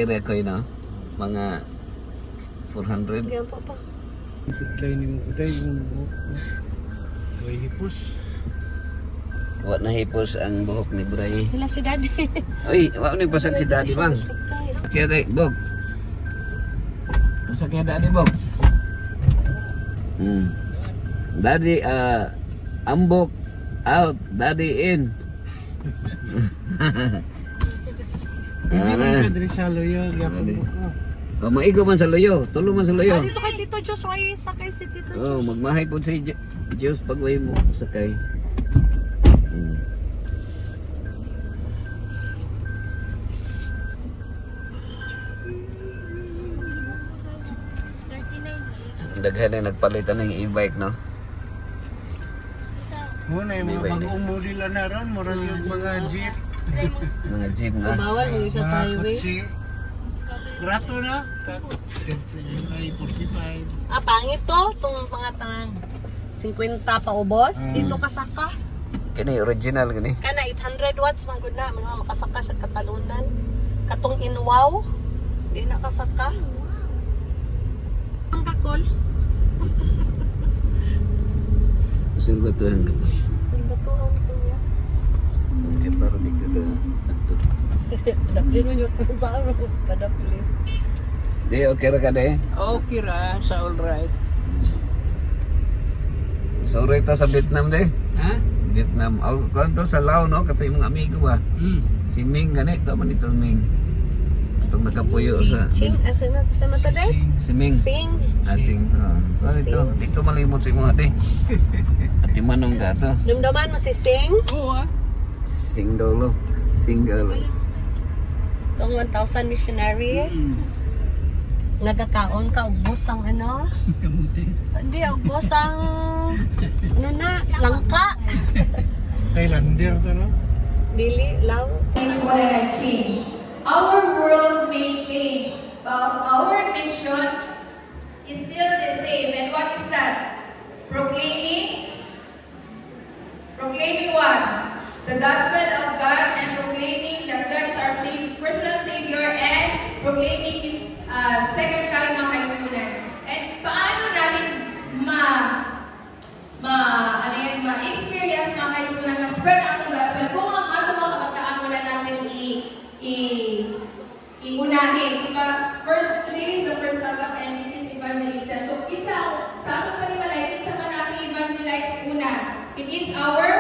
area ko yun, no? Mga 400. Ganyan pa pa. Supply ni mo uday yung buhok ko. May hipos. Wa na hipos ang buhok ni Bray. Wala si daddy. Uy, wa ni pasag si Daddy bang. Kaya day, Bog. Pasag kaya Daddy Bog. Daddy, ambok out, Daddy in. Hindi man ka diri sa loyo, gyapon mo ko. Oh, maigo man sa loyo, tulo man sa loyo. Dito kay Tito Diyos, ay sakay si Tito Oh, Diyos. magmahay po si Diyos pagway mo sakay. Daghan na nagpalitan ng e-bike, no? Muna yung mga bagong model na ron, mura yung mga jeep. Mga jeep na. Bawal mo siya sa highway. Kutsi. Grato na. Ay, 45. Pangit to. Itong mga tang 50 pa ubos. Dito kasaka. Kini original gani. Kana 800 watts. Manggod na. Mga makasaka siya katalunan. Katong inwaw. Di na kasaka. Ang kakol. Silbatuhan ka pa. Silbatuhan ko niya. Okay, para dito ka. Ato. Padaplin mo yung sa ano. Padaplin. Di, okay ra ka de? Okay ra, sa all right. Sorry ta sa Vietnam de. Ha? Vietnam. O, kanto sa Lao, no? Kato yung mga amigo ba? Si Ming gani. Ito man dito Ming. Itong nakapuyo sa... Ching. Asa na to sa mata de? Si Ming. Sing. Asing to. So, dito malimot si mga de. At yung manong ka to. Dumdaman mo si Sing. Oo ah. Sing dolo. Sing dolo. Itong 1,000 missionary. Nagkakaon ka, ubos ang ano? Kamuti. Hindi, ubos ang ano na, langka. Thailander to no? Dili, law. Is what I change. Our world may change, but our mission is still the same. And what is that? Proclaiming what? The gospel of God, and proclaiming that God is our personal Savior, and proclaiming His second coming, mga kaisunan. And paano natin ma-experience, mga kaisunan, ma-spread ang gospel kung ang ato mga kabataan wala natin iunahin. Diba? First, today is the first Sabbath and this is evangelism. So, sa ating panimalay, isa ka natin evangelize una. It is our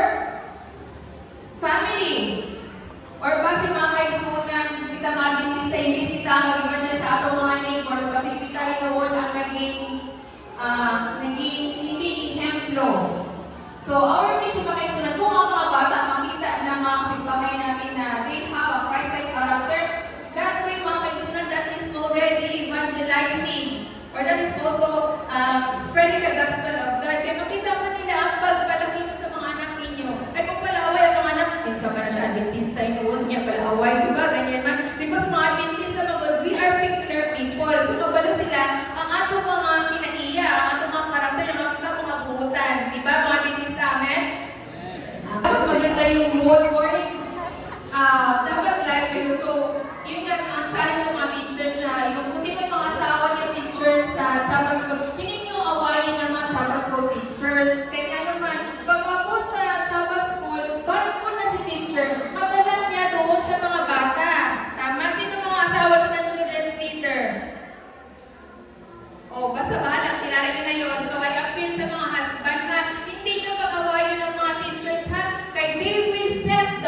family. Or basi mga kaisunan, kita mabinti sa imbisita, mag-evangelize sa atong mga neighbors, kasi kita inoon ang naging hindi ehemplo. So, our mission mga kaisunan, kung ang mga bata makita na mga kapitbahay namin na they have a Christ-like character, that way mga kaisunan, that is already evangelizing, or that is also spreading the gospel of God. Kaya makita mo nila ang pagpalaki mo sa mga anak ninyo. Ay, kung palaway ang mga anak, minsan pa na siya Adventista, inuon niya palaway, diba? Ganyan man. Because mga Adventista, we are peculiar people. So, kabalo sila, ang atong mga kinaiya, ang atong mga karakter, ang atong mga buhutan. Diba, mga Adventista, amen? Maganda yung mood or dapat live kayo. So, yun nga ang challenge ng mga teachers na yung kung sino yung mga asawa niya teachers sa Sabbath School, hindi nyo awayin ng mga Sabbath School teachers. Kaya naman, pagkapon sa Sabbath School, bago po na si teacher, madala niya doon sa mga bata. Tama? Sino mga asawa doon ng children's leader? O, basta bahala, kilala nyo na yun. So, I appeal sa mga husband ha, hindi nyo pag-awayin ng mga teachers ha, kay they will set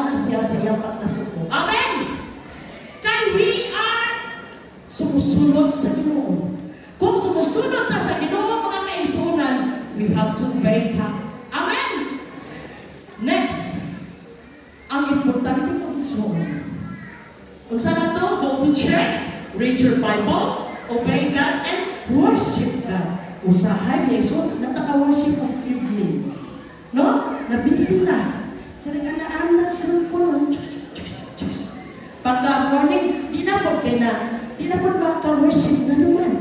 ana siya sa iyang pagkasuko. Amen! Kay we are sumusunod sa Ginoo. Kung sumusunod ta sa Ginoo, mga kaigsunan, we have to obey ka. Amen! Next, ang importante kong igsunan. Kung saan to, go to church, read your Bible, obey God, and worship God. Usahay, so nataka-worship of evening. No? Nabisi na. Sarang-alaan na cellphone. Pagka morning, di na po maka-worship na naman.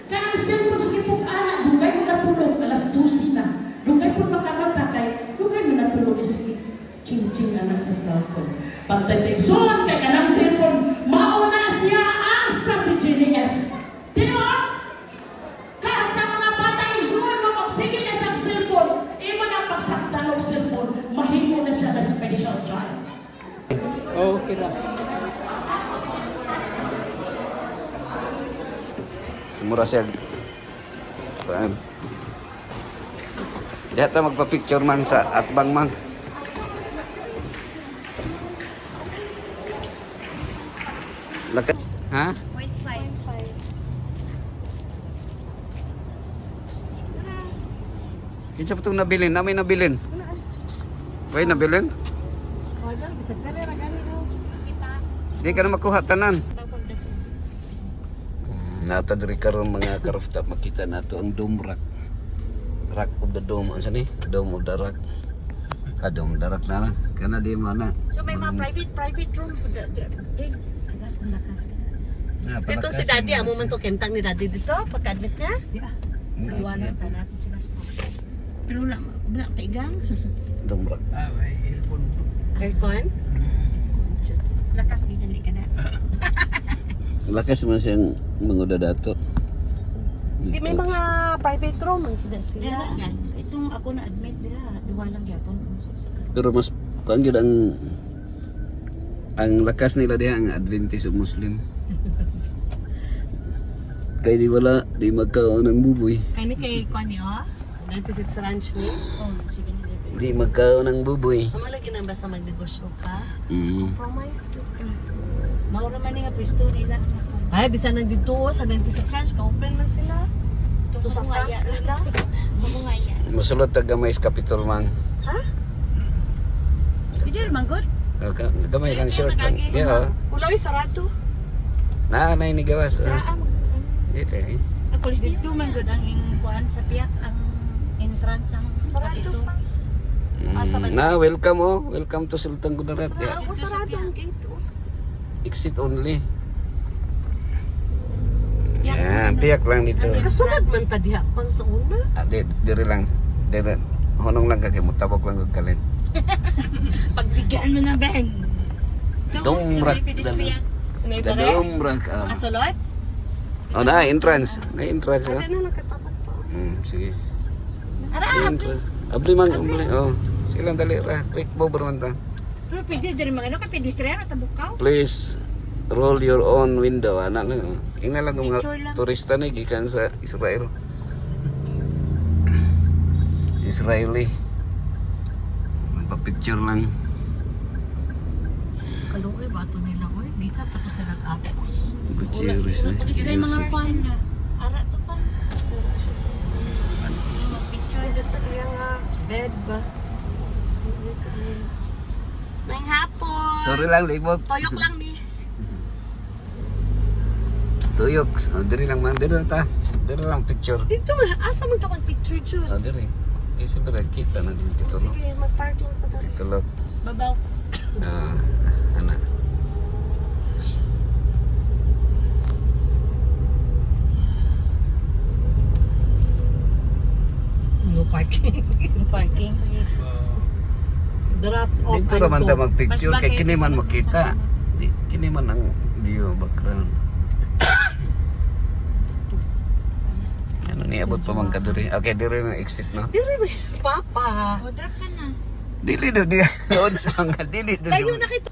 Kaya ang cellphone, sige po anak, dugay mo natulog, alas 12 na. Dugay po makamata kay, dugay mo natulog, sige, ching-ching anak sa cellphone. Pagtatigsyon kay kanang cellphone, mauna siya ang strategy ni S. Tinoon? Kahit sa mga bata, igsuon mo, magsige na sa cellphone, iba na pagsakta ng cellphone, mahimo na siya na special child. Okay lang. Sumura siya. Paan? Diha ta magpa-picture man sa atbang man. Laka, ha? 0.5. Kinsa pa itong nabilin? Namin nabilin? Why nabilin? Wala, bisa dali ra gani ko. Kita. Di ka na makuha tanan. Nata diri karon mga ka-rooftop makita nato ang dome rock. Rock of the dome. Ano ni? Dome of the rock. Dome of the rock na. Kana di mana. So may mga private room po dito. Agad kung lakas ka. Dito si Daddy, amo man to kentang ni Daddy dito pagka-admit niya. Iwanan ta natin sila sa. Pero wala kaigang. Dome rock. May earphone po. Aircon. Lakas ginali ka na. Lakas man siyang manguda dato. Di may mga private room ang kita sila. Itong ako na admit nila, duwa lang gyapon kung sa karon. Pero mas kuan gyud ang lakas nila diha ang Adventist of Muslim. Kay di wala di magkaon ng buboy. Kani kay Kwani oh. 96 ranch ni. Oh, sige ni David. Di magkaon ng buboy. Amo lagi nang basta magnegosyo ka. Mm. Promise kita. Maura man nga pwesto nila. Ay bisan nang dito sa 96 ranch ka open man sila. Ito sa Frank nila. Mabungaya. Musulod ta gamay sa Capitol man. Ha? Pwede man good. Okay, gamay lang short lang. Yeah. Ulay sarado. Na ni gawas. Saan? Dili. Ako dito man good ang kuan sa piyak ang entrance ang Sarado pa. Na welcome oh. Welcome to Sultan Kudarat. Sarado, sarado ang gate oh. Exit only. Yan, tiyak lang dito. Kasunod man ta diha pang sa una. Diri lang. Diri. Honong lang kay mutabok lang og kalit. pagbigyan mo na bang. Dumrak. Nay Dumrak. Kasulod? Oh, na entrance. Na entrance. Ada na nakatabak pa. Sige. Ara, Abli man, abli. Oh, sige lang dali ra. Quick mover man ta. pero pwede din mga ano ka pedestrian at bukaw. Please roll your own window, anak. Ingna lang kung Picture mga lang. turista ni gikan sa Israel. Israeli. Magpa-picture lang. Kaluoy ba ito nila oy? Di ka pa to sa nag-apos. Gutierrez eh. Pwede mga Music. fan na. Ara to pa. Picture na sa iya nga bed ba? May hapon. Sorry lang, libot. Toyok lang ni. Tuyok. Oh, diri lang man. Diri lang ta. Diri lang picture. Dito man asa man ka mag-picture dyan. Oh, diri. Siyempre, kita na din dito. No? Sige, mag-park lang pa tayo. Dito lang. Babaw. Anak. No parking. Parking. Drop off Dito and naman go. ta mag-picture. Mas Kay bagay kini man dito makita. sa Kini man ang view, background. Ano ni abot pa man ka diri? Okay, diri na exit no. Dili ba? Papa. O drop ka na. Dili do di. Doon sa nga dili do. Layo na kita.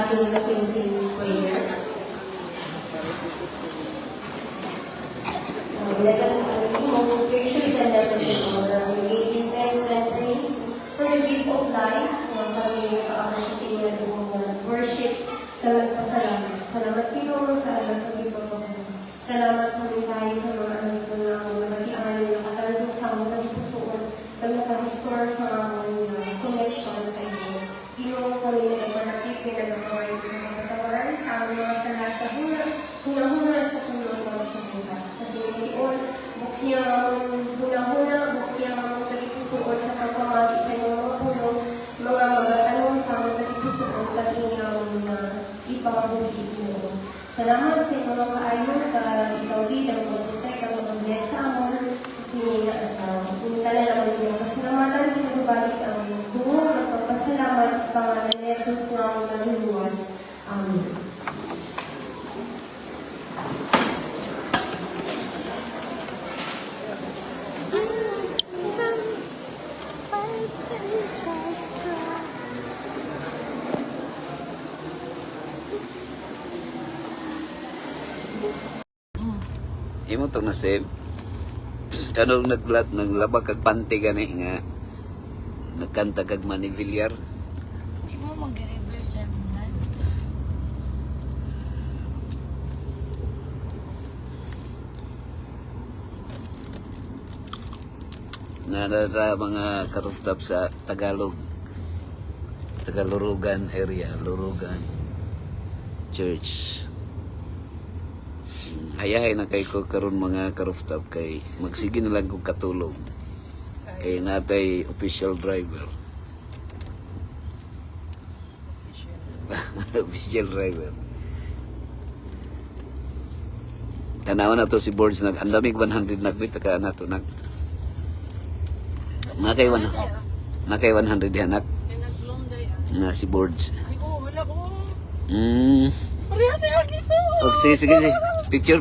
ating closing prayer. Let us be most gracious and loving Lord, giving thanks and praise for the gift of life na kami nakaabot sa inyo na worship kami pasalamat. Salamat Pinoon sa alas sa pagpapagawa. Salamat sa mensahe sa mga anak ko na nagkiaan nyo nakatalong sa among nagpusoon na nag-restore sa among connection sa inyo. Ino kami na ipanakit na nagkakawain sa mga katawaran sa aming mga salas sa huna sa tulungan sa buhat. Sa Pinoon, buksiya among huna-huna, buksiya among nagpusoon sa pagpamagi sa inyong mga pulong, mga magatanong sa among nagpusoon paging among ipabuhi mo. Salamat sa mga kaayon ka ikaw din ang mag-protect ang mag-bless sa amon sa sinina at punta na lang ang iyong pasalamatan pinababalik ang tungod at pagpasalamat sa pangalan ni Jesus na ang naluluwas. Amen. Imo to na save. Kanong naglaba kag panty gani nga nagkanta kag Manny Villar. Hindi mo mag-reverse siya muna. Nara mga ka-rooftop sa Tagalurugan area, Lurugan Church. Hayahay na kay ko karon mga ka-rooftop kay magsige na lang kog katulog. Kay natay official driver. Official driver. Tanaw na to si Boards nag andamig 100 nagbit ka na to nag nakay 100 hanak na si Boards. Oh, wala ko. Pareha sa iyo giso. Sige. Picture.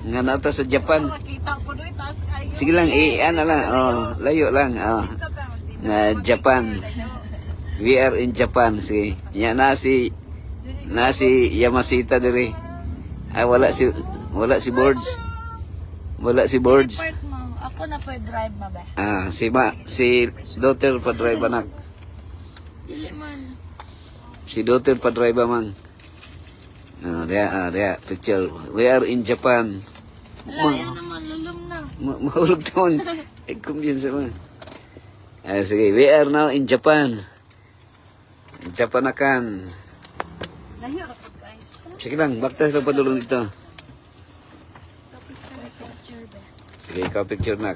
Nga nata sa Japan. Makita ko doon taas kayo. Sige lang, ano lang, layo lang, na Japan. We are in Japan, sige. Yan na si Yamashita diri. Ay wala si Boards. Wala si Boards. Part mo. Ako na po drive ma ba? Si daughter pa drive anak. Dili man. Si daughter pa drive man. Dia picture. We are in Japan. Wala yan naman lulum na. Mahulog naman. Ay, kumpiyansa mo. Sige, we are now in Japan. Japanakan. Layo ra po guys. Sige lang, baktas lang padulong dito. Picture ba? Sige, ikaw picture nak.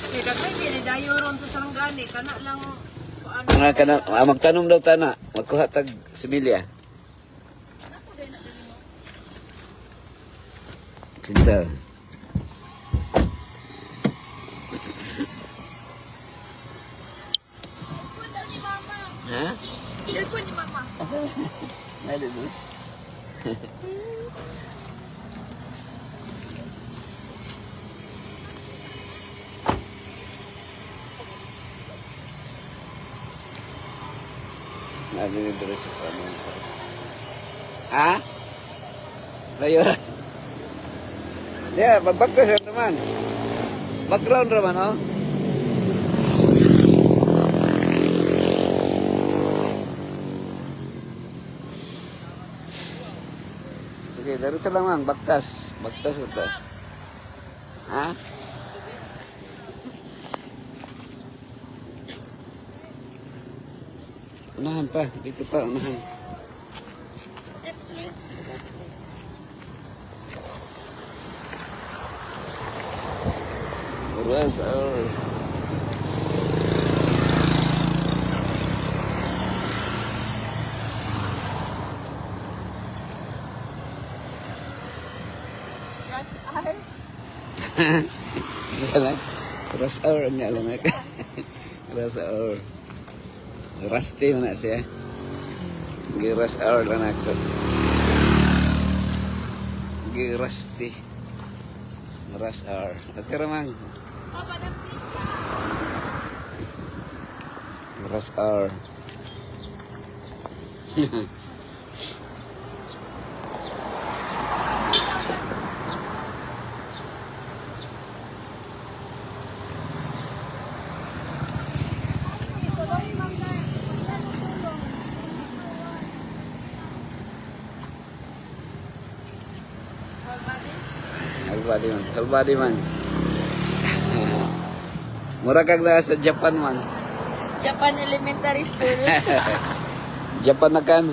Kaya dagay din dayo ron sa Sarangani kana lang Mga kana, magtanom daw tana. Magkuha tag similya. Sige daw. Ha? Cellphone ni mama. Asa? Nada tu. Nada ni terus apa? Ah? Layo. Ya, bagus teman. Background raman, oh. Sige, diretso lang mang, baktas. Baktas ito. Ha? Unahan pa, dito pa, unahan. Rush hour. Salah. Rush hour nga lang ako. Rush hour. Rusty na siya. Rush hour lang ako. Rusty. Rush hour. Okay ramang. Rush hour. Albadi man. Mura kag na sa Japan man. Japan Elementary School. Japan na kan.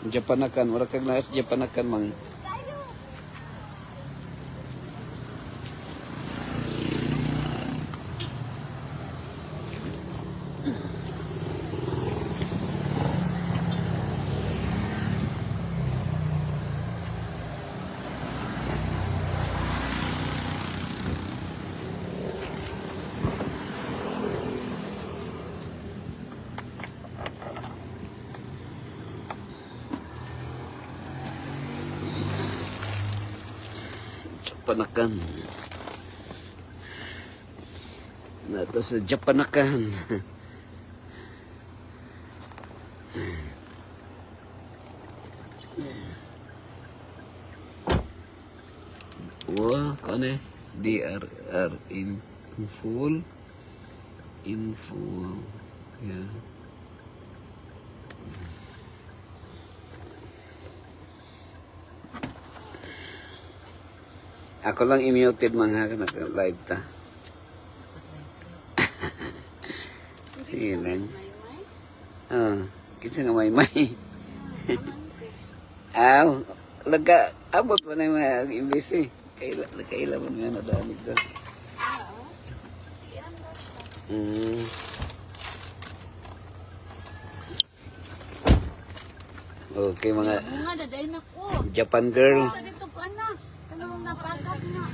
Japan na kan, mura kag na sa Japan na kan man. Japanakan. Nato sa Japanakan. Wah, kane DRR in full. Yeah. Ako lang i-muted mga naka-live ta. Sige lang. Kinsa nga may. Laga, abot pa na yung mga imbis eh. Kaila mo nga nadanig doon. Okay mga Bunga dadayon ako. Japan girl. Dito pa na. Kanang napakat na.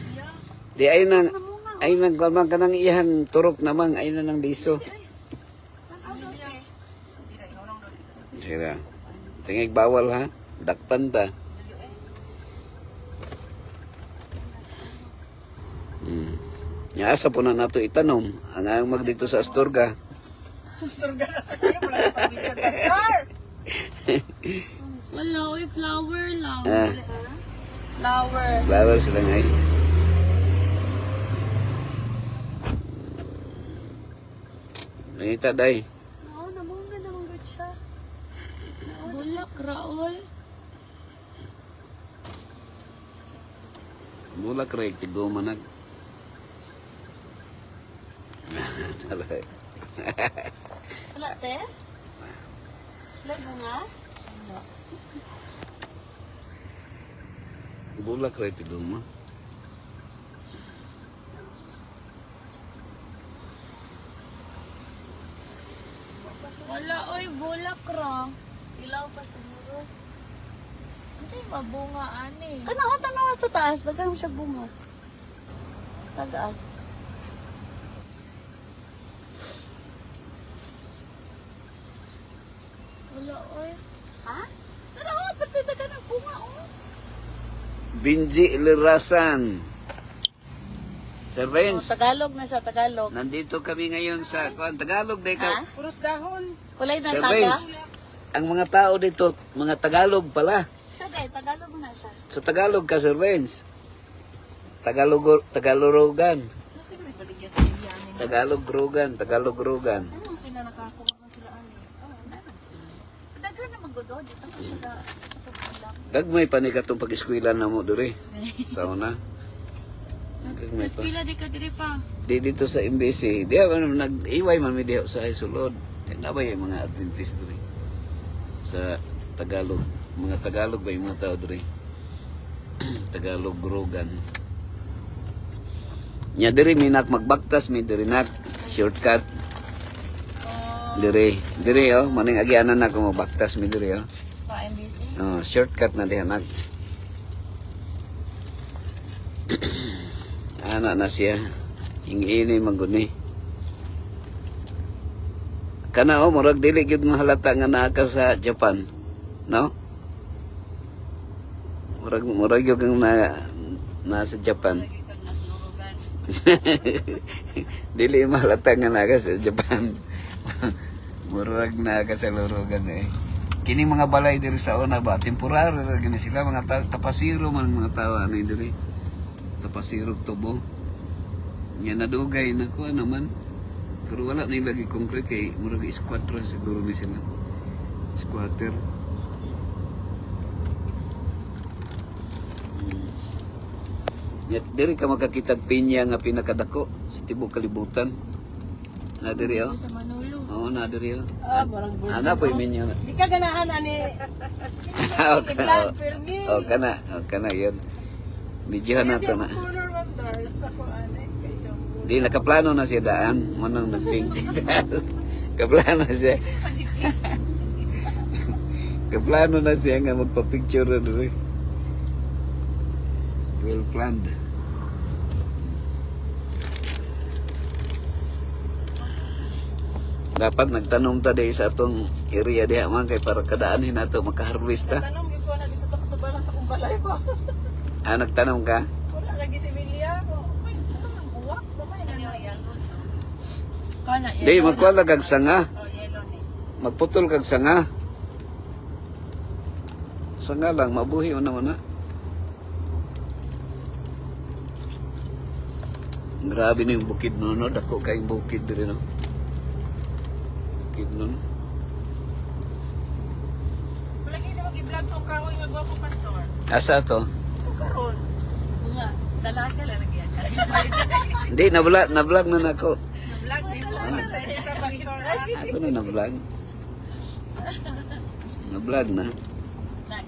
Di ay nang gamang ka ng iyan turok namang ay na ng liso. Sira. Tingig bawal ha. Dakpan ta. Nya asa po na nato itanom ang mag dito sa Astorga. Astorga na sa kayo, wala na pag-picture ka, sir! Wala, oy, flower lang. Flower. Flower sila nga eh. Nangita day. Oo, namunga naman good siya. Bulak ra, oy. Mula korek tigo manag. Talay. Wala, te? Wala, bunga? Bulak rin tigo mo. Wala, oy, bulak ra. Ilaw pa siguro. Hindi mabunga, ani. Kanaon tanawa sa taas, daghang siya bunga. Tagaas. Wala, oy. Ha? Kanaon pati daghang ng bunga oh. Binji Lirasan. Sir Vince, Tagalog na siya, Tagalog. nandito kami ngayon sa Tagalog day ka. Puros dahon. Kulay ng Sir taga. Vince, ang mga tao dito, mga Tagalog pala. Siya day, Tagalog na siya. Sa Tagalog ka, Sir Vince. Tagalurugan. Siguro ibaligyan sa Indianin. Tagalog-rugan. Ano sila nakakuha na sila ani? Daghan naman gudo dito sa siya sa talang. Gagmay pa ni katong pag-eskwela na mo diri. Sa una. Gagmay pa. Eskwela di ka diri pa. Di dito sa MBC. Di ako nag-iway man mi diha sa Isulod. Nabay yung mga Adventist diri. Sa Tagalog. Mga Tagalog ba yung mga tao diri? Tagalog-rugan. Nya diri minak magbaktas mi diri nak shortcut. Diri oh maning agianan na ko magbaktas mi diri oh. Pa MBC. Oh, shortcut na diha nak. Ana na siya. Ingini maguni. Kana murag dili gyud mahalata nga naa ka sa Japan. No? Murag yung kang nasa Japan. Lagi kang nasurugan. Dili mahalata nga naga sa Japan. Murag na ka sa lurugan eh. Kini mga balay diri sa una ba, temporary ra gani sila mga tapasiro man mga tao ano diri. Tapasiro tubo. Nya nadugay na ko naman. Pero wala na lagi concrete kay murag squatter siguro ni sila. Squatter. Diri ka makakitag pinya nga pinakadako sa tibok kalibutan. Na diri oh. Sa Manolo. Oo, na diri oh. Parang Ana po minya. Di ka ganahan ani. kana yun. Medyo na to na. Di nakaplano na siya daan, manang nagping. Kaplano siya. Kaplano na siya nga magpa-picture na doon. Well planned. Dapat nagtanong ta di sa atong area diha man kay para kadaanin nato makaharvest ta. Tanong gyud ko na dito sa katubalan sa kumbalay ko. Ah, nagtanong ka? Wala lagi si Milia ko. Ay, ano nang buwak? Mamay na. Kana Di magkuha kag sanga. Oh, yellow ni. Magputol kag sanga. Sanga lang mabuhi man naman na. Grabe na yung bukid no, no? Dako kayong bukid diri no. Bukid nun. Wala gyud na mag-i-vlog tong kahoy nga gwapo pastor. Asa to? Ito karon. Nga, dalaga lang yan. Hindi, na-vlog na nako. Vlog din mo sa pastor. Ako na na-vlog. Na-vlog na.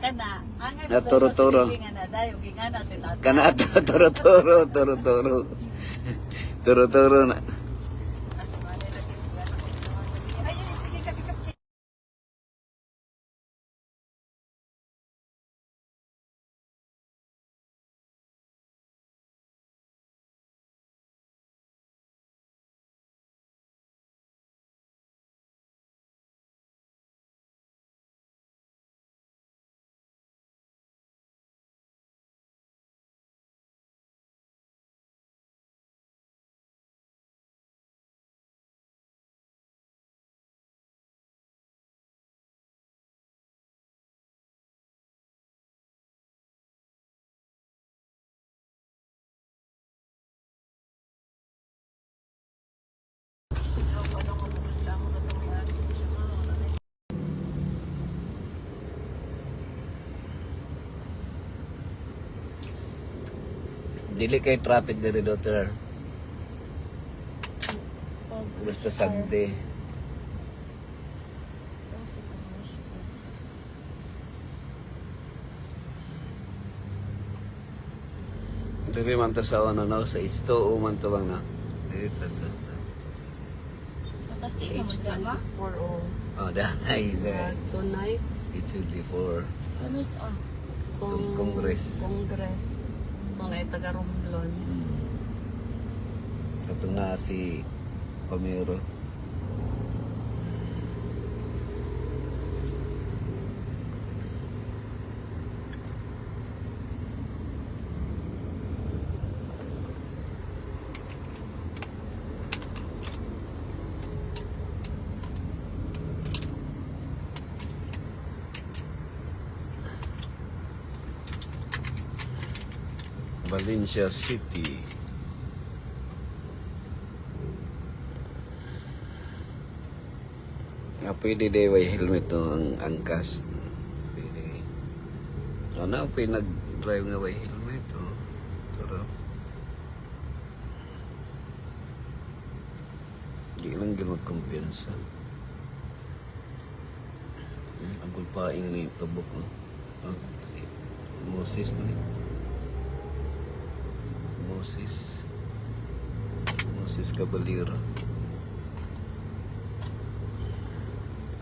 Kana, ang Na toro-toro. nga na dayo, gingana si tata. Kana to, toro-toro. Toro-toro na. Ayun, sige kapi-kapi. Dili kay traffic diri daughter. Basta sagdi. Dili man ta sa ano no, sa H2O man to bang na. Dito to. Tapos di mo magdrama. For all. Oh, dahil. Two nights. It's only for Ano sa Congress. Congress. Kung ay taga Romblon. Ito na si Pamero. Valencia City. Nga pwede day way helmet no ang angkas. Pwede. Ano pwede nag-drive nga way helmet o. Pero di lang gano'n kumpiyansa. Ang gulpaing ni tubok no. Oh, si Moses mo ni. Moses Caballero.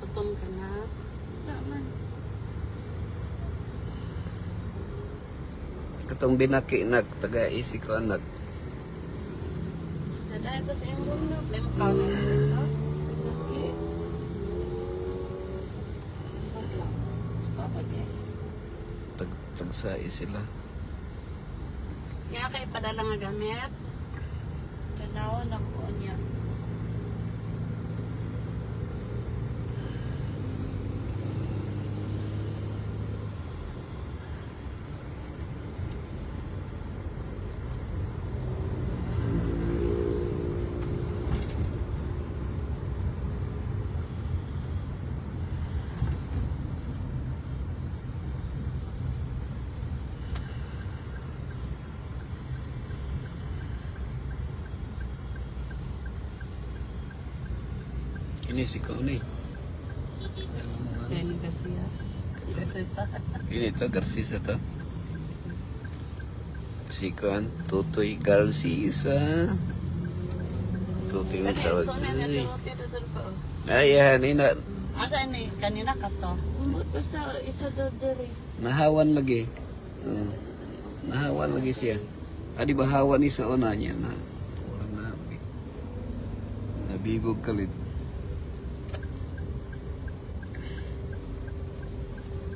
Tutom ka na. naman. Katong binaki nak taga-isi ko anak. Dadahan to sa iyong room na. May makaw na. tagsa sila. Kaya kay padala nga gamit. Tanaw na ko niya. Ini si kau ni. Benny Garcia. Garcia. Ini to Garcia to. Si Kuan Tutoy Garcia. Tutoy na tawag. So na doon ko. Ayan, ina. Asa ni kanina ka to? Basta isa daw diri. Nahawan lagi. Nahawan lagi siya. Adi ba hawan ni sa una niya na orang na nabibog kalit.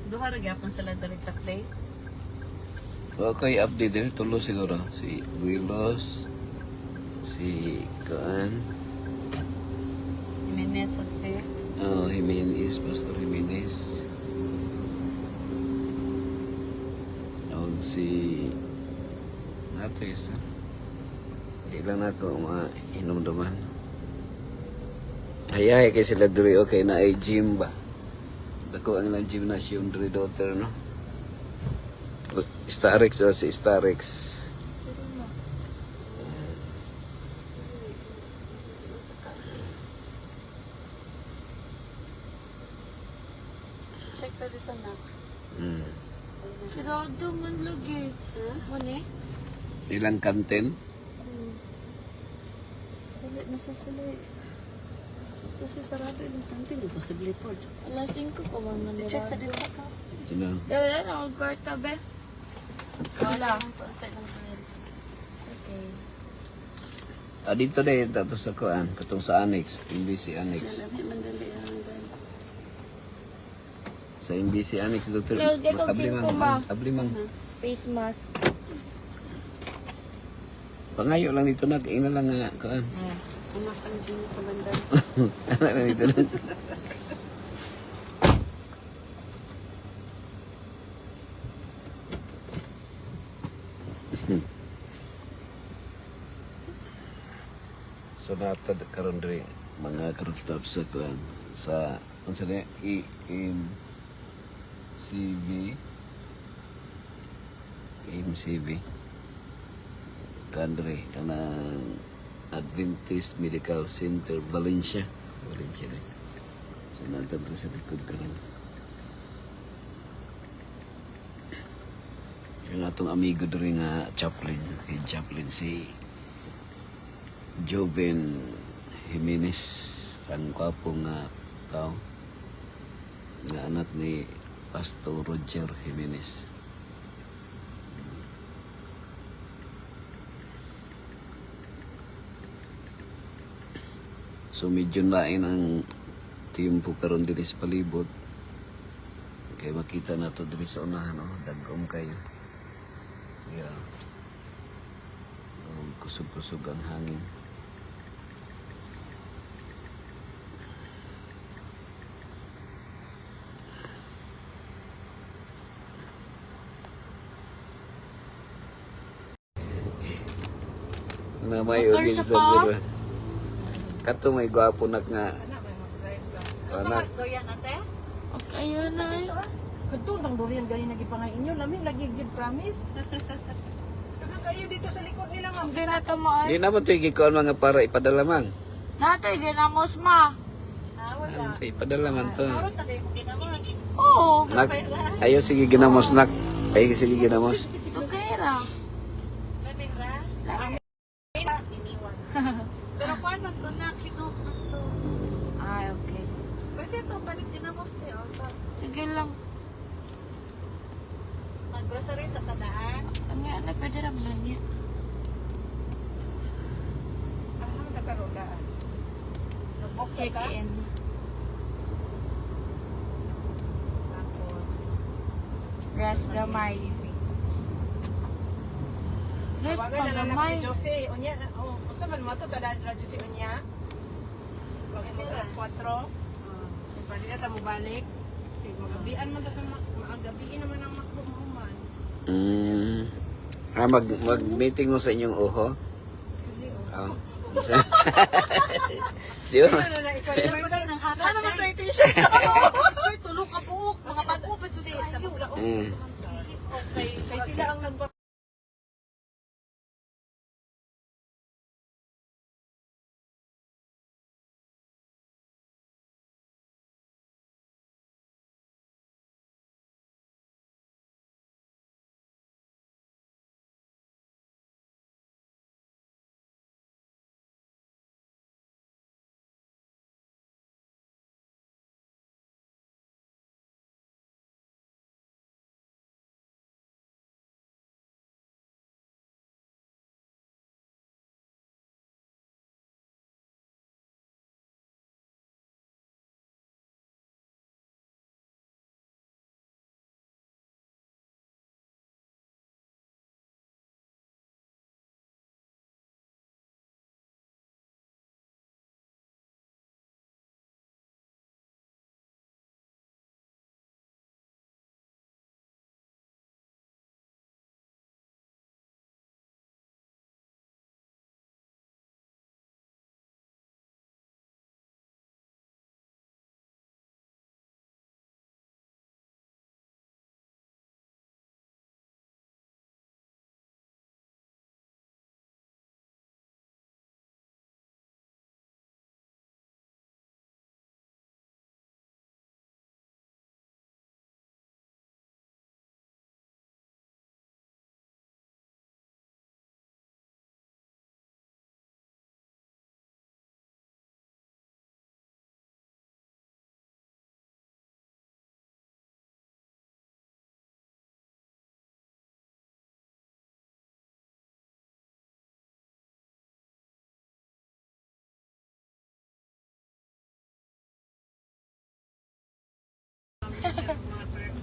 Duha ra gyapon sila diri sa play. Okay, update din. Tulo siguro. Si Willos. Si Kuan. Jimenez og si Jimenez. Pastor Jimenez. Og si... Nato isa. Ilan ako mainumduman. Hayay kay sila diri. Okay na ay gym ba? Dako ang ilang gymnasium diri daughter, no? Starix o si Starix. check ta dito na. Pirado man lagi. Mone? Ilang kanten? Dili na susulay. Susi sarado yung tanting imposible po. Alas 5 pa man man. Check sa dito ka. Sino? Dala na ako kwarta be. Wala. Sa ilang friend. Okay. Dito na yung tato sa kuan. Katong sa annex. MBC annex. Dami man dali ang Sa MBC annex, Dr. Lord, ikaw singko ma. Ablimang. Face mask. Pangayo lang dito na. Ina lang nga kuan. Umas ang gym sa banda. Ano lang dito na. So natad karon diri mga rooftop sa kuan sa unsa ni MCV Kandre kanang Adventist Medical Center Valencia rin. So natad diri sa likod karon. Yung atong amigo diri nga chaplain, head chaplain si Joven Jimenez, ang kwapo nga tao, nga anak ni Pastor Roger Jimenez. So medyo lain ang tiempo karon diri sa palibot. Kay makita na to diri sa unahan, no? Dagom kayo. Yeah. Kusog-kusog ang hangin. Na may Motor ugin siya sa pa? dura. Kato may gwapo nak nga. Anak. Doyan ate? Okay, yun na eh. Kadto nang durian gani nagipangay inyo, lami lagi gid promise. Dagan kayo dito sa likod nila ma'am. Hindi na ito mo ay. Di naman ito ikikon mga para ipadala man. Natay, ginamos ma. Ano ito, ipadala man to. Tagay mo ginamas. Oo. Nak, ayo sige ginamos nak. Ayo sige ginamos. Okay ra. Lamig ra? Lang. Mas iniwan. Pero kuan man to na, kinog man to. Ay, okay. Pwede to, balik ginamos te. O, sa Sige lang. mag-grocery sa tadaan. Ano yan, pwede ramlan niya. Ah, nakarolaan. Check in. Tapos, Ras gamay. Nurse, Tawagan na lang pagamay. si Jose. Unya, usa man mo to tada na Jose unya. Wag mo alas 4. Pwede na ta mo balik. Kay magabian man ta sa maagabiin naman ang makbuman. Mag-meeting mo sa inyong uho? Oh. Di ba? Ano na ikaw rin Pagay ng hatag. Ano naman tayo t-shirt? Sir, tulog ka buok. Mga bago pa today. Kay sila ang nagpa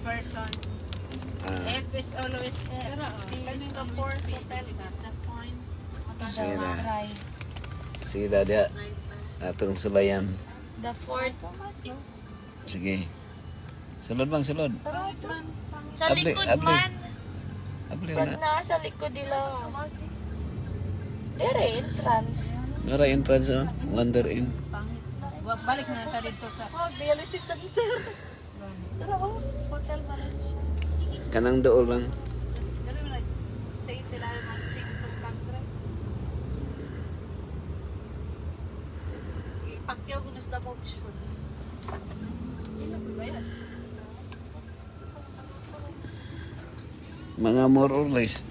person. F is always F. P is the fourth hotel. The point. Sila. Sila dia. Atong sulayan. The fourth. Sige. Sulod bang sulod? Sa Abli, likod abli. man. Abli Pag na. nasa likod nila. Dire, entrance. Nara entrance oh. Wander in. Balik na natin dito sa Dialysis center. Pero hotel pa rin siya. Kanang dool lang. Ganun like, stay sila mag-check ng countries. Ipakyaw ko na sa motion. Mga more or less.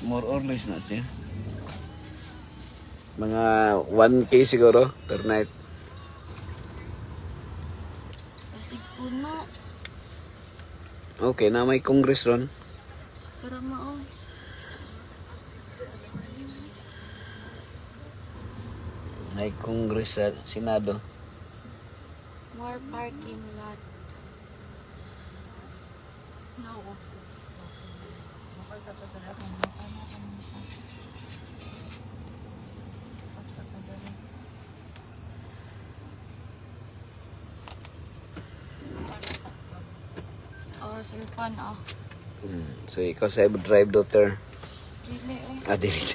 More or less na siya. Mga 1K siguro per night. Kasi puno. Okay, na may congress ron. Para mao. May congress sa Senado. More parking lot. Or cellphone, oh. So ikaw sa drive daughter. Dili, eh. Ah, dili.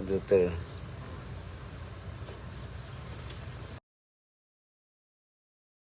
Daughter.